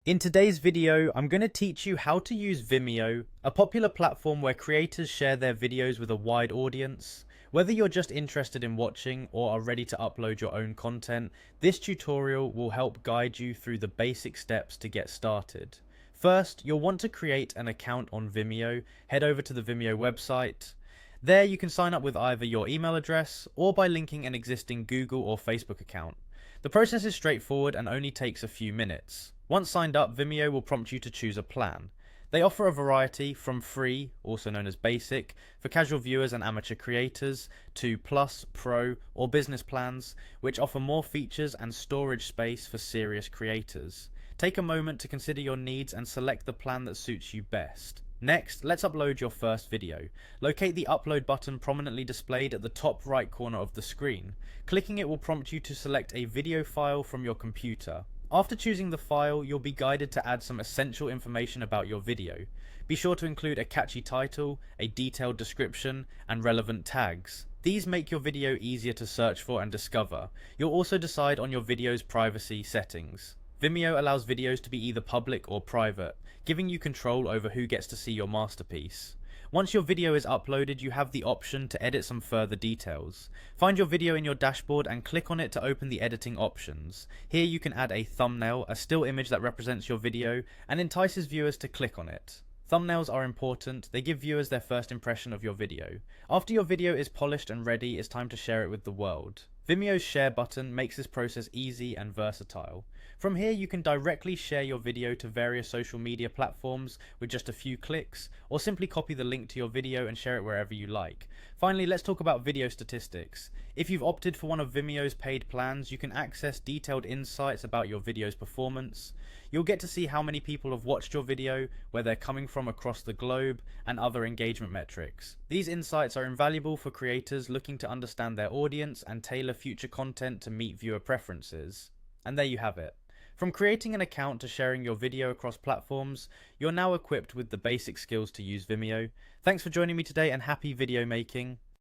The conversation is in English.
In today's video, I'm going to teach you how to use Vimeo, a popular platform where creators share their videos with a wide audience. Whether you're just interested in watching or are ready to upload your own content, this tutorial will help guide you through the basic steps to get started. First, you'll want to create an account on Vimeo. Head over to the Vimeo website. There you can sign up with either your email address or by linking an existing Google or Facebook account. The process is straightforward and only takes a few minutes. Once signed up, Vimeo will prompt you to choose a plan. They offer a variety from free, also known as basic, for casual viewers and amateur creators, to plus, pro, or business plans, which offer more features and storage space for serious creators. Take a moment to consider your needs and select the plan that suits you best. Next, let's upload your first video. Locate the upload button prominently displayed at the top right corner of the screen. Clicking it will prompt you to select a video file from your computer. After choosing the file, you'll be guided to add some essential information about your video. Be sure to include a catchy title, a detailed description, and relevant tags. These make your video easier to search for and discover. You'll also decide on your video's privacy settings. Vimeo allows videos to be either public or private, giving you control over who gets to see your masterpiece. Once your video is uploaded, you have the option to edit some further details. Find your video in your dashboard and click on it to open the editing options. Here you can add a thumbnail, a still image that represents your video, and entices viewers to click on it. Thumbnails are important. They give viewers their first impression of your video. After your video is polished and ready, it's time to share it with the world. Vimeo's share button makes this process easy and versatile. From here you can directly share your video to various social media platforms with just a few clicks, or simply copy the link to your video and share it wherever you like. Finally, let's talk about video statistics. If you've opted for one of Vimeo's paid plans, you can access detailed insights about your video's performance. You'll get to see how many people have watched your video, where they're coming from across the globe, and other engagement metrics. These insights are invaluable for creators looking to understand their audience and tailor future content to meet viewer preferences. And there you have it. From creating an account to sharing your video across platforms, you're now equipped with the basic skills to use Vimeo. Thanks for joining me today and happy video making.